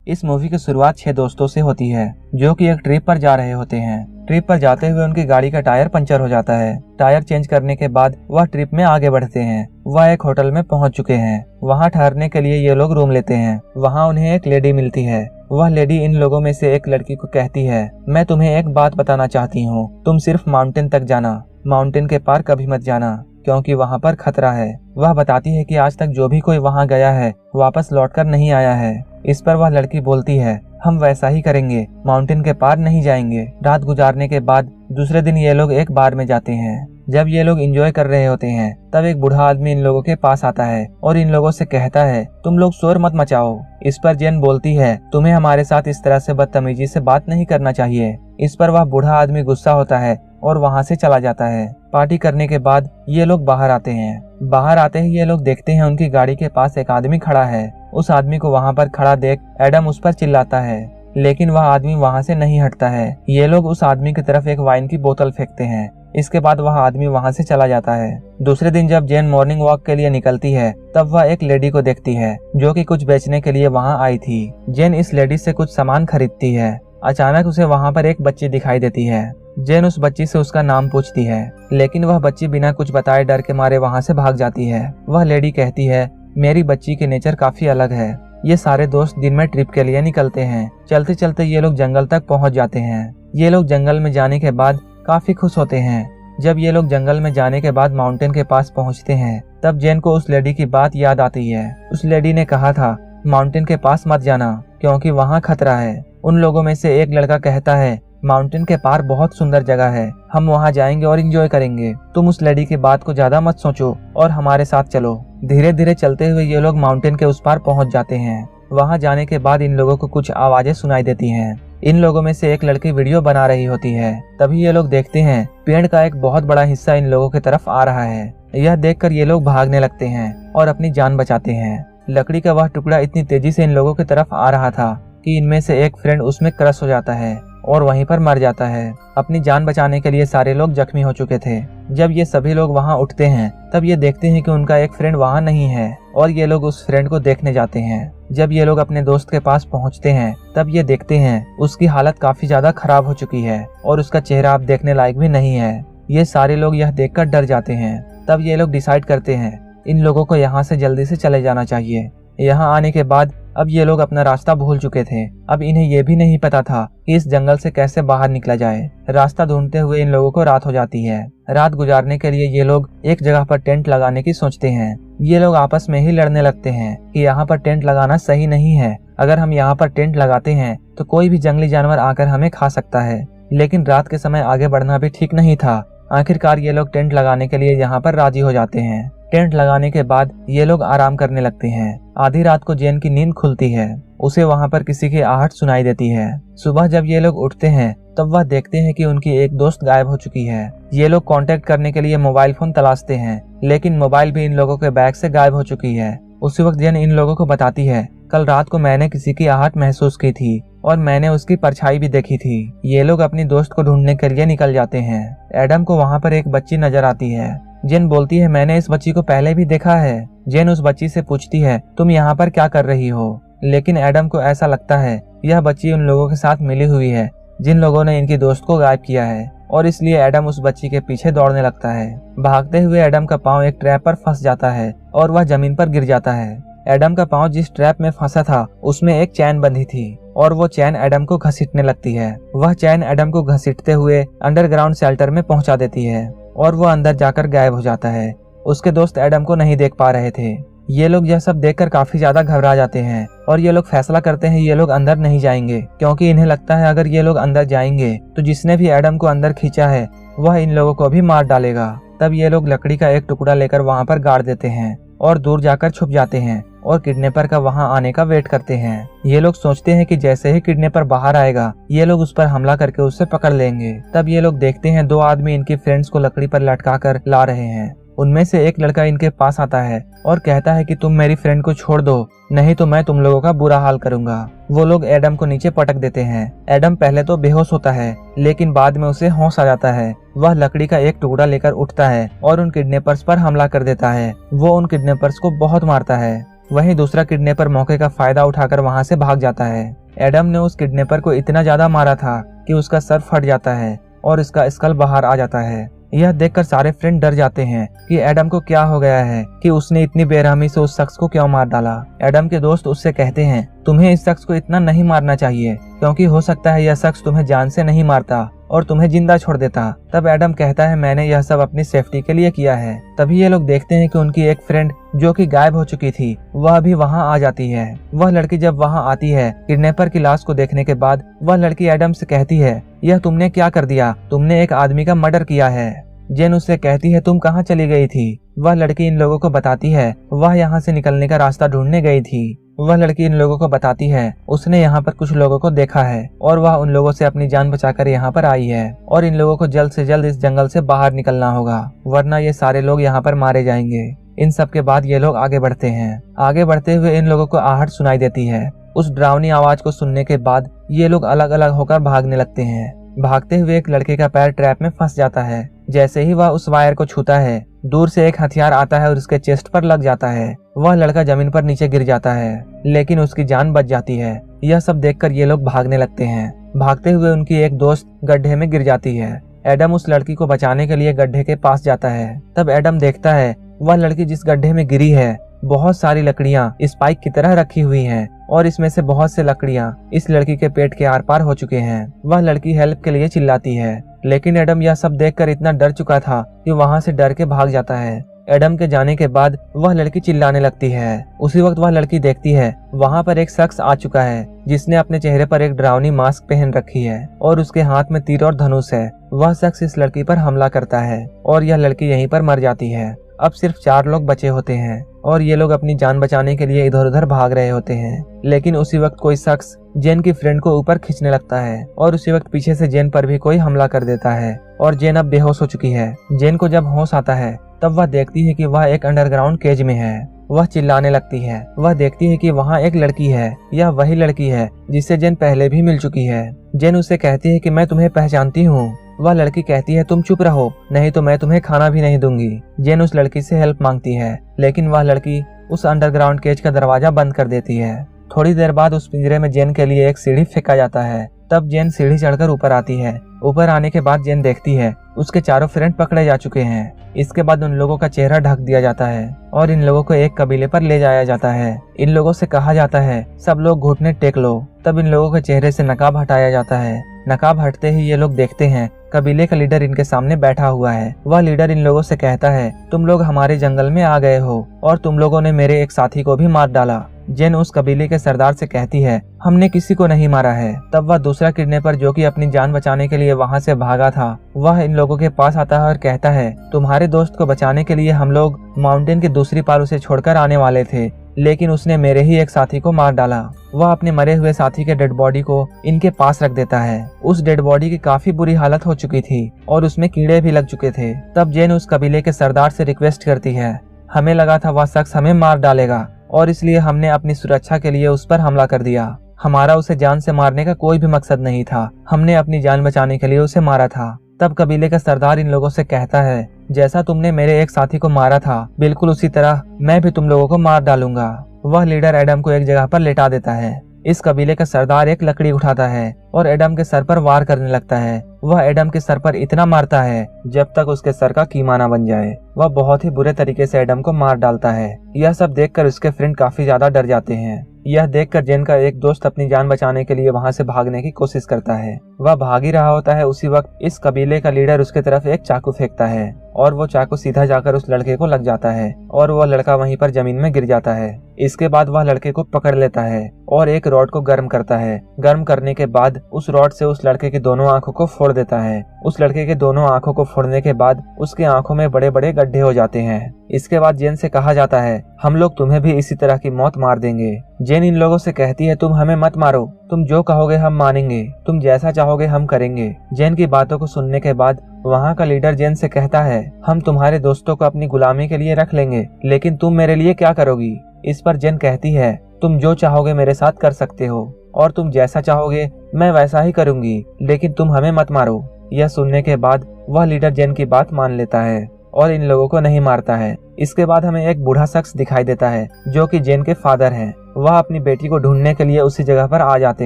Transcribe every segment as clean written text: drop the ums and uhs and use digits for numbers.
इस मूवी की शुरुआत 6 दोस्तों से होती है जो कि एक ट्रिप पर जा रहे होते हैं। ट्रिप पर जाते हुए उनकी गाड़ी का टायर पंचर हो जाता है। टायर चेंज करने के बाद वह ट्रिप में आगे बढ़ते हैं। वह एक होटल में पहुंच चुके हैं। वहां ठहरने के लिए ये लोग रूम लेते हैं। वहां उन्हें एक लेडी मिलती है। वह लेडी इन लोगों में से एक लड़की को कहती है, मैं तुम्हें एक बात बताना चाहती हूँ, तुम सिर्फ माउंटेन तक जाना, माउंटेन के पार कभी मत जाना क्योंकि वहाँ पर खतरा है। वह बताती है कि आज तक जो भी कोई वहाँ गया है वापस लौटकर नहीं आया है। इस पर वह लड़की बोलती है, हम वैसा ही करेंगे, माउंटेन के पार नहीं जाएंगे। रात गुजारने के बाद दूसरे दिन ये लोग एक बार में जाते हैं। जब ये लोग एंजॉय कर रहे होते हैं तब एक बूढ़ा आदमी इन लोगों के पास आता है और इन लोगों से कहता है, तुम लोग शोर मत मचाओ। इस पर जेन बोलती है, तुम्हें हमारे साथ इस तरह से बदतमीजी से बात नहीं करना चाहिए। इस पर वह बूढ़ा आदमी गुस्सा होता है और वहाँ से चला जाता है। पार्टी करने के बाद ये लोग बाहर आते हैं। बाहर आते ही ये लोग देखते हैं उनकी गाड़ी के पास एक आदमी खड़ा है। उस आदमी को वहाँ पर खड़ा देख एडम उस पर चिल्लाता है, लेकिन वह आदमी वहाँ से नहीं हटता है। ये लोग उस आदमी की तरफ एक वाइन की बोतल फेंकते हैं। इसके बाद वह आदमी वहाँ से चला जाता है। दूसरे दिन जब जेन मॉर्निंग वॉक के लिए निकलती है तब वह एक लेडी को देखती है जो कि कुछ बेचने के लिए वहाँ आई थी। जेन इस लेडी से कुछ सामान खरीदती है। अचानक उसे वहाँ पर एक बच्ची दिखाई देती है। जेन उस बच्ची से उसका नाम पूछती है, लेकिन वह बच्ची बिना कुछ बताए डर के मारे वहाँ से भाग जाती है। वह लेडी कहती है, मेरी बच्ची के नेचर काफी अलग है। ये सारे दोस्त दिन में ट्रिप के लिए निकलते हैं। चलते चलते ये लोग जंगल तक पहुँच जाते हैं। ये लोग जंगल में जाने के बाद काफी खुश होते हैं। जब ये लोग जंगल में जाने के बाद माउंटेन के पास पहुँचते हैं तब जेन को उस लेडी की बात याद आती है। उस लेडी ने कहा था माउंटेन के पास मत जाना क्योंकि वहाँ खतरा है। उन लोगों में से एक लड़का कहता है, माउंटेन के पार बहुत सुंदर जगह है, हम वहाँ जाएंगे और एंजॉय करेंगे। तुम उस लेडी की बात को ज्यादा मत सोचो और हमारे साथ चलो। धीरे धीरे चलते हुए ये लोग माउंटेन के उस पार पहुँच जाते हैं। वहाँ जाने के बाद इन लोगों को कुछ आवाजें सुनाई देती हैं। इन लोगों में से एक लड़की वीडियो बना रही होती है। तभी ये लोग देखते हैं पेड़ का एक बहुत बड़ा हिस्सा इन लोगों की तरफ आ रहा है। यह देखकर ये लोग भागने लगते हैं और अपनी जान बचाते हैं। लकड़ी का वह टुकड़ा इतनी तेजी से इन लोगों की तरफ आ रहा था कि इनमें से एक फ्रेंड उसमें क्रश हो जाता है और वहीं पर मर जाता है। अपनी जान बचाने के लिए सारे लोग जख्मी हो चुके थे। जब ये सभी लोग वहां उठते हैं तब ये देखते हैं कि उनका एक फ्रेंड वहां नहीं है और ये लोग उस फ्रेंड को देखने जाते हैं। जब ये लोग अपने दोस्त के पास पहुंचते हैं तब ये देखते हैं उसकी हालत काफी ज्यादा खराब हो चुकी है और उसका चेहरा अब देखने लायक भी नहीं है। ये सारे लोग यह देखकर डर जाते हैं। तब ये लोग डिसाइड करते हैं इन लोगों को यहाँ से जल्दी से चले जाना चाहिए। यहाँ आने के बाद अब ये लोग अपना रास्ता भूल चुके थे। अब इन्हें ये भी नहीं पता था कि इस जंगल से कैसे बाहर निकला जाए। रास्ता ढूंढते हुए इन लोगों को रात हो जाती है। रात गुजारने के लिए ये लोग एक जगह पर टेंट लगाने की सोचते हैं। ये लोग आपस में ही लड़ने लगते हैं कि यहाँ पर टेंट लगाना सही नहीं है। अगर हम यहाँ पर टेंट लगाते हैं तो कोई भी जंगली जानवर आकर हमें खा सकता है। लेकिन रात के समय आगे बढ़ना भी ठीक नहीं था। आखिरकार ये लोग टेंट लगाने के लिए यहाँ पर राजी हो जाते हैं। टेंट लगाने के बाद ये लोग आराम करने लगते हैं। आधी रात को जेन की नींद खुलती है। उसे वहाँ पर किसी की आहट सुनाई देती है। सुबह जब ये लोग उठते हैं तब वह देखते हैं कि उनकी एक दोस्त गायब हो चुकी है। ये लोग कांटेक्ट करने के लिए मोबाइल फोन तलाशते हैं, लेकिन मोबाइल भी इन लोगों के बैग से गायब हो चुकी है। उसी वक्त जेन इन लोगों को बताती है, कल रात को मैंने किसी की आहट महसूस की थी और मैंने उसकी परछाई भी देखी थी। ये लोग अपनी दोस्त को ढूंढने के लिए निकल जाते हैं। एडम को वहाँ पर एक बच्ची नजर आती है। जेन बोलती है, मैंने इस बच्ची को पहले भी देखा है। जेन उस बच्ची से पूछती है, तुम यहाँ पर क्या कर रही हो? लेकिन एडम को ऐसा लगता है यह बच्ची उन लोगों के साथ मिली हुई है जिन लोगों ने इनकी दोस्त को गायब किया है और इसलिए एडम उस बच्ची के पीछे दौड़ने लगता है। भागते हुए एडम का पाँव एक ट्रैप पर फंस जाता है और वह जमीन पर गिर जाता है। एडम का पाँव जिस ट्रैप में फंसा था उसमें एक चैन बंधी थी और वो चैन एडम को घसीटने लगती है। वह चैन एडम को घसीटते हुए अंडरग्राउंड शेल्टर में पहुंचा देती है और वो अंदर जाकर गायब हो जाता है। उसके दोस्त एडम को नहीं देख पा रहे थे। ये लोग यह सब देखकर काफी ज्यादा घबरा जाते हैं और ये लोग फैसला करते हैं ये लोग अंदर नहीं जाएंगे क्योंकि इन्हें लगता है अगर ये लोग अंदर जाएंगे तो जिसने भी एडम को अंदर खींचा है वह इन लोगों को भी मार डालेगा। तब ये लोग लकड़ी का एक टुकड़ा लेकर वहाँ पर गाड़ देते हैं और दूर जाकर छुप जाते हैं और किडनैपर का वहाँ आने का वेट करते हैं। ये लोग सोचते हैं कि जैसे ही किडनैपर बाहर आएगा ये लोग उस पर हमला करके उसे पकड़ लेंगे। तब ये लोग देखते हैं दो आदमी इनके फ्रेंड्स को लकड़ी पर लटका कर ला रहे हैं। उनमें से एक लड़का इनके पास आता है और कहता है कि तुम मेरी फ्रेंड को छोड़ दो, नहीं तो मैं तुम लोगों का बुरा हाल करूंगा। वो लोग एडम को नीचे पटक देते हैं। एडम पहले तो बेहोश होता है लेकिन बाद में उसे होश आ जाता है। वह लकड़ी का एक टुकड़ा लेकर उठता है और उन किडनैपर्स पर हमला कर देता है। वो उन किडनैपर्स को बहुत मारता है। वहीं दूसरा किडनैपर मौके का फायदा उठाकर वहां से भाग जाता है। एडम ने उस किडनैपर को इतना ज्यादा मारा था कि उसका सर फट जाता है और इसका स्कल बाहर आ जाता है। यह देखकर सारे फ्रेंड डर जाते हैं कि एडम को क्या हो गया है कि उसने इतनी बेरहमी से उस शख्स को क्यों मार डाला। एडम के दोस्त उससे कहते हैं तुम्हें इस शख्स को इतना नहीं मारना चाहिए, क्योंकि हो सकता है यह शख्स तुम्हें जान से नहीं मारता और तुम्हें जिंदा छोड़ देता। तब एडम कहता है मैंने यह सब अपनी सेफ्टी के लिए किया है। तभी ये लोग देखते हैं कि उनकी एक फ्रेंड जो कि गायब हो चुकी थी वह भी वहां आ जाती है। वह लड़की जब वहां आती है किडनैपर की लाश को देखने के बाद वह लड़की एडम से कहती है यह तुमने क्या कर दिया, तुमने एक आदमी का मर्डर किया है। जेन उससे कहती है तुम कहाँ चली गई थी। वह लड़की इन लोगों को बताती है वह यहाँ से निकलने का रास्ता ढूंढने गई थी। वह लड़की इन लोगों को बताती है उसने यहाँ पर कुछ लोगों को देखा है और वह उन लोगों से अपनी जान बचाकर यहाँ पर आई है और इन लोगों को जल्द से जल्द इस जंगल से बाहर निकलना होगा, वरना ये सारे लोग यहाँ पर मारे जाएंगे। इन सब के बाद ये लोग आगे बढ़ते हैं। आगे बढ़ते हुए इन लोगों को आहट सुनाई देती है। उस डरावनी आवाज को सुनने के बाद ये लोग अलग अलग होकर भागने लगते हैं। भागते हुए एक लड़के का पैर ट्रैप में फंस जाता है। जैसे ही वह उस वायर को छूता है दूर से एक हथियार आता है और उसके चेस्ट पर लग जाता है। वह लड़का जमीन पर नीचे गिर जाता है, लेकिन उसकी जान बच जाती है। यह सब देखकर ये लोग भागने लगते हैं। भागते हुए उनकी एक दोस्त गड्ढे में गिर जाती है। एडम उस लड़की को बचाने के लिए गड्ढे के पास जाता है। तब एडम देखता है वह लड़की जिस गड्ढे में गिरी है बहुत सारी लकड़ियां स्पाइक की तरह रखी हुई हैं और इसमें से बहुत से लकड़ियां इस लड़की के पेट के आर पार हो चुके हैं। वह लड़की हेल्प के लिए चिल्लाती है, लेकिन एडम यह सब देखकर इतना डर चुका था कि वहां से डर के भाग जाता है। एडम के जाने के बाद वह लड़की चिल्लाने लगती है। उसी वक्त वह लड़की देखती है वहां पर एक शख्स आ चुका है जिसने अपने चेहरे पर एक डरावनी मास्क पहन रखी है और उसके हाथ में तीर और धनुष है। वह शख्स इस लड़की पर हमला करता है और यह लड़की यहीं पर मर जाती है। अब सिर्फ 4 लोग बचे होते हैं और ये लोग अपनी जान बचाने के लिए इधर उधर भाग रहे होते हैं। लेकिन उसी वक्त कोई शख्स जेन की फ्रेंड को ऊपर खींचने लगता है और उसी वक्त पीछे से जेन पर भी कोई हमला कर देता है और जेन अब बेहोश हो चुकी है। जेन को जब होश आता है तब वह देखती है कि वह एक अंडरग्राउंड केज में है। वह चिल्लाने लगती है। वह देखती है कि वहाँ एक लड़की है। यह वही लड़की है जिससे जेन पहले भी मिल चुकी है। जेन उसे कहती है कि मैं तुम्हें पहचानती हूँ। वह लड़की कहती है तुम चुप रहो, नहीं तो मैं तुम्हें खाना भी नहीं दूंगी। जेन उस लड़की से हेल्प मांगती है, लेकिन वह लड़की उस अंडरग्राउंड केज का दरवाजा बंद कर देती है। थोड़ी देर बाद उस पिंजरे में जेन के लिए एक सीढ़ी फेंका जाता है। तब जेन सीढ़ी चढ़कर ऊपर आती है। ऊपर आने के बाद जेन देखती है उसके चारों फ्रेंड पकड़े जा चुके हैं। इसके बाद उन लोगों का चेहरा ढक दिया जाता है और इन लोगों को एक कबीले पर ले जाया जाता है। इन लोगों से कहा जाता है सब लोग घुटने टेक लो। तब इन लोगों के चेहरे से नकाब हटाया जाता है। नकाब हटते ही ये लोग देखते हैं कबीले का लीडर इनके सामने बैठा हुआ है। वह लीडर इन लोगों से कहता है तुम लोग हमारे जंगल में आ गए हो और तुम लोगों ने मेरे एक साथी को भी मार डाला। जेन उस कबीले के सरदार से कहती है हमने किसी को नहीं मारा है। तब वह दूसरा किडनैपर जो कि अपनी जान बचाने के लिए वहां से भागा था वह इन लोगों के पास आता है और कहता है तुम्हारे दोस्त को बचाने के लिए हम लोग माउंटेन की दूसरी पार उसे छोड़कर आने वाले थे, लेकिन उसने मेरे ही एक साथी को मार डाला। वह अपने मरे हुए साथी के डेड बॉडी को इनके पास रख देता है। उस डेड बॉडी की काफी बुरी हालत हो चुकी थी और उसमें कीड़े भी लग चुके थे। तब जेन उस कबीले के सरदार से रिक्वेस्ट करती है हमें लगा था वह शख्स हमें मार डालेगा और इसलिए हमने अपनी सुरक्षा के लिए उस पर हमला कर दिया। हमारा उसे जान से मारने का कोई भी मकसद नहीं था, हमने अपनी जान बचाने के लिए उसे मारा था। तब कबीले का सरदार इन लोगों से कहता है जैसा तुमने मेरे एक साथी को मारा था बिल्कुल उसी तरह मैं भी तुम लोगों को मार डालूंगा। वह लीडर एडम को एक जगह पर लेटा देता है। इस कबीले का सरदार एक लकड़ी उठाता है और एडम के सर पर वार करने लगता है। वह एडम के सर पर इतना मारता है जब तक उसके सर का कीमा ना बन जाए। वह बहुत ही बुरे तरीके से एडम को मार डालता है। यह सब देखकर उसके फ्रेंड काफी ज्यादा डर जाते हैं। यह देखकर जेन का एक दोस्त अपनी जान बचाने के लिए वहां से भागने की कोशिश करता है। वह भाग ही रहा होता है, उसी वक्त इस कबीले का लीडर उसके तरफ एक चाकू फेंकता है और वो चाकू सीधा जाकर उस लड़के को लग जाता है और वह लड़का वहीं पर जमीन में गिर जाता है। इसके बाद वह लड़के को पकड़ लेता है और एक रॉड को गर्म करता है। गर्म करने के बाद उस रॉड से उस लड़के की दोनों आंखों को फोड़ देता है। उस लड़के के दोनों आंखों को फोड़ने के बाद उसके आंखों में बड़े बड़े गड्ढे हो जाते हैं। इसके बाद जेन से कहा जाता है हम लोग तुम्हें भी इसी तरह की मौत मार देंगे। जेन इन लोगों से कहती है तुम हमें मत मारो, तुम जो कहोगे हम मानेंगे, तुम जैसा चाहोगे हम करेंगे। जेन की बातों को सुनने के बाद वहाँ का लीडर जेन से कहता है हम तुम्हारे दोस्तों को अपनी गुलामी के लिए रख लेंगे, लेकिन तुम मेरे लिए क्या करोगी। इस पर जेन कहती है तुम जो चाहोगे मेरे साथ कर सकते हो और तुम जैसा चाहोगे मैं वैसा ही करूंगी, लेकिन तुम हमें मत मारो। यह सुनने के बाद वह लीडर जेन की बात मान लेता है और इन लोगों को नहीं मारता है। इसके बाद हमें एक बूढ़ा शख्स दिखाई देता है जो कि जेन के फादर हैं। वह अपनी बेटी को ढूंढने के लिए उसी जगह पर आ जाते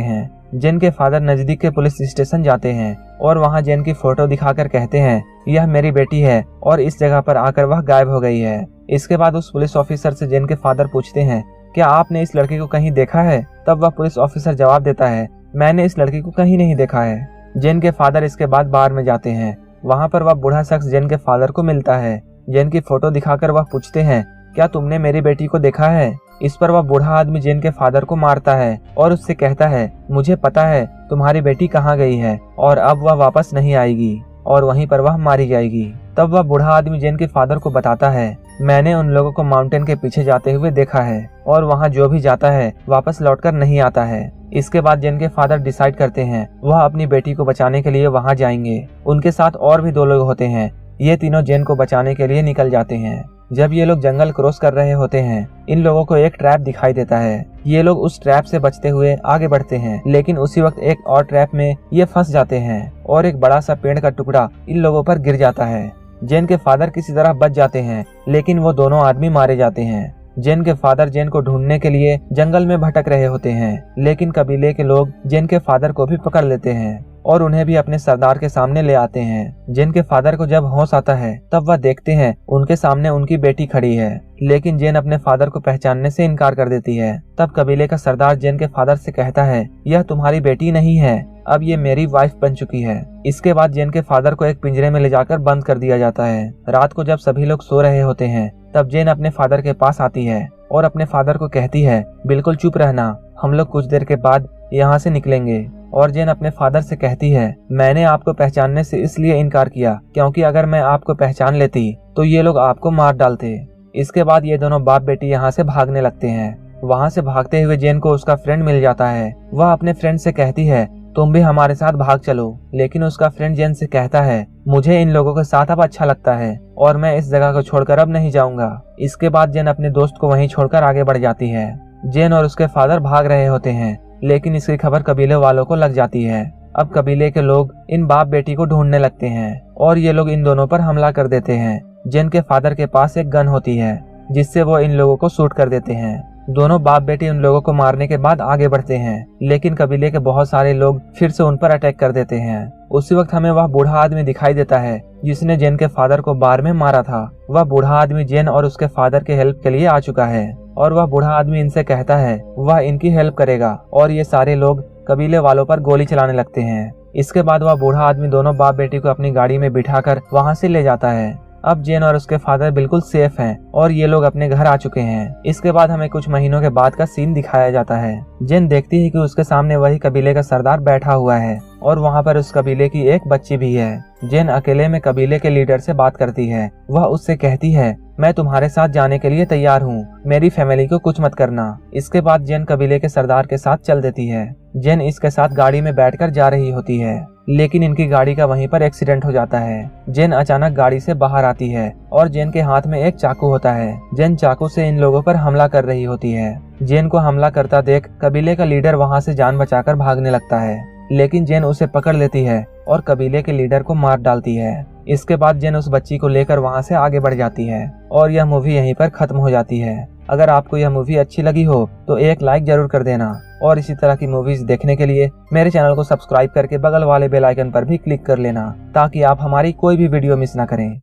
हैं। जेन के फादर नजदीक के पुलिस स्टेशन जाते हैं और वहां जेन की फोटो दिखाकर कहते हैं यह मेरी बेटी है और इस जगह पर आकर वह गायब हो गई है। इसके बाद उस पुलिस ऑफिसर से जेन के फादर पूछते हैं क्या आपने इस लड़की को कहीं देखा है? तब वह पुलिस ऑफिसर जवाब देता है मैंने इस लड़की को कहीं नहीं देखा है। जेन के फादर इसके बाद बार में जाते हैं। वहां पर वह बूढ़ा शख्स जेन के फादर को मिलता है। जेन की फोटो दिखाकर वह पूछते हैं क्या तुमने मेरी बेटी को देखा है? इस पर वह बूढ़ा आदमी जेन के फादर को मारता है और उससे कहता है मुझे पता है तुम्हारी बेटी कहाँ गई है और अब वह वापस नहीं आएगी और वहीं पर वह मारी जाएगी। तब वह बूढ़ा आदमी जेन के फादर को बताता है मैंने उन लोगों को माउंटेन के पीछे जाते हुए देखा है और वहाँ जो भी जाता है वापस लौटकर नहीं आता है। इसके बाद जेन के फादर डिसाइड करते हैं वह अपनी बेटी को बचाने के लिए वहाँ जाएंगे। उनके साथ और भी 2 लोग होते हैं। ये तीनों जेन को बचाने के लिए निकल जाते हैं। जब ये लोग जंगल क्रॉस कर रहे होते हैं इन लोगों को एक ट्रैप दिखाई देता है। ये लोग उस ट्रैप से बचते हुए आगे बढ़ते हैं लेकिन उसी वक्त एक और ट्रैप में ये फंस जाते हैं और एक बड़ा सा पेड़ का टुकड़ा इन लोगों पर गिर जाता है। जेन के फादर किसी तरह बच जाते हैं लेकिन वो दोनों आदमी मारे जाते हैं। जेन के फादर जेन को ढूंढने के लिए जंगल में भटक रहे होते हैं लेकिन कबीले के लोग जेन के फादर को भी पकड़ लेते हैं और उन्हें भी अपने सरदार के सामने ले आते हैं। जेन के फादर को जब होश आता है तब वह देखते हैं उनके सामने उनकी बेटी खड़ी है लेकिन जेन अपने फादर को पहचानने से इनकार कर देती है। तब कबीले का सरदार जेन के फादर से कहता है यह तुम्हारी बेटी नहीं है, अब ये मेरी वाइफ बन चुकी है। इसके बाद जेन के फादर को एक पिंजरे में ले जाकर बंद कर दिया जाता है। रात को जब सभी लोग सो रहे होते हैं तब जेन अपने फादर के पास आती है और अपने फादर को कहती है बिल्कुल चुप रहना, हम लोग कुछ देर के बाद यहाँ से निकलेंगे। और जेन अपने फादर से कहती है मैंने आपको पहचानने से इसलिए इनकार किया क्योंकि अगर मैं आपको पहचान लेती तो ये लोग आपको मार डालते। इसके बाद ये दोनों बाप बेटी यहाँ से भागने लगते हैं। वहाँ से भागते हुए जेन को उसका फ्रेंड मिल जाता है। वह अपने फ्रेंड से कहती है तुम भी हमारे साथ भाग चलो, लेकिन उसका फ्रेंड जेन से कहता है मुझे इन लोगों के साथ अब अच्छा लगता है और मैं इस जगह को छोड़कर अब नहीं जाऊंगा। इसके बाद जेन अपने दोस्त को वहीं छोड़कर आगे बढ़ जाती है। जेन और उसके फादर भाग रहे होते हैं लेकिन इसकी खबर कबीले वालों को लग जाती है। अब कबीले के लोग इन बाप बेटी को ढूंढने लगते हैं और ये लोग इन दोनों पर हमला कर देते हैं। जेन के फादर के पास एक गन होती है जिससे वो इन लोगों को शूट कर देते हैं। दोनों बाप बेटी उन लोगों को मारने के बाद आगे बढ़ते हैं लेकिन कबीले के बहुत सारे लोग फिर से उन पर अटैक कर देते हैं। उसी वक्त हमें वह बूढ़ा आदमी दिखाई देता है जिसने जेन के फादर को बार में मारा था। वह बूढ़ा आदमी जेन और उसके फादर के हेल्प के लिए आ चुका है और वह बूढ़ा आदमी इनसे कहता है वह इनकी हेल्प करेगा और ये सारे लोग कबीले वालों पर गोली चलाने लगते हैं। इसके बाद वह बूढ़ा आदमी दोनों बाप बेटी को अपनी गाड़ी में बिठाकर वहां से ले जाता है। अब जेन और उसके फादर बिल्कुल सेफ हैं और ये लोग अपने घर आ चुके हैं। इसके बाद हमें कुछ महीनों के बाद का सीन दिखाया जाता है। जेन देखती है कि उसके सामने वही कबीले का सरदार बैठा हुआ है और वहाँ पर उस कबीले की एक बच्ची भी है। जेन अकेले में कबीले के लीडर से बात करती है। वह उससे कहती है मैं तुम्हारे साथ जाने के लिए तैयार हूँ, मेरी फैमिली को कुछ मत करना। इसके बाद जेन कबीले के सरदार के साथ चल देती है। जेन इसके साथ गाड़ी में बैठकर जा रही होती है लेकिन इनकी गाड़ी का वहीं पर एक्सीडेंट हो जाता है। जेन अचानक गाड़ी से बाहर आती है और जेन के हाथ में एक चाकू होता है। जेन चाकू से इन लोगों पर हमला कर रही होती है। जेन को हमला करता देख कबीले का लीडर वहां से जान बचाकर भागने लगता है लेकिन जेन उसे पकड़ लेती है और कबीले के लीडर को मार डालती है। इसके बाद जेन उस बच्ची को लेकर वहां से आगे बढ़ जाती है और यह मूवी यहीं पर खत्म हो जाती है। अगर आपको यह मूवी अच्छी लगी हो तो एक लाइक जरूर कर देना और इसी तरह की मूवीज देखने के लिए मेरे चैनल को सब्सक्राइब करके बगल वाले बेल आइकन पर भी क्लिक कर लेना ताकि आप हमारी कोई भी वीडियो मिस ना करें।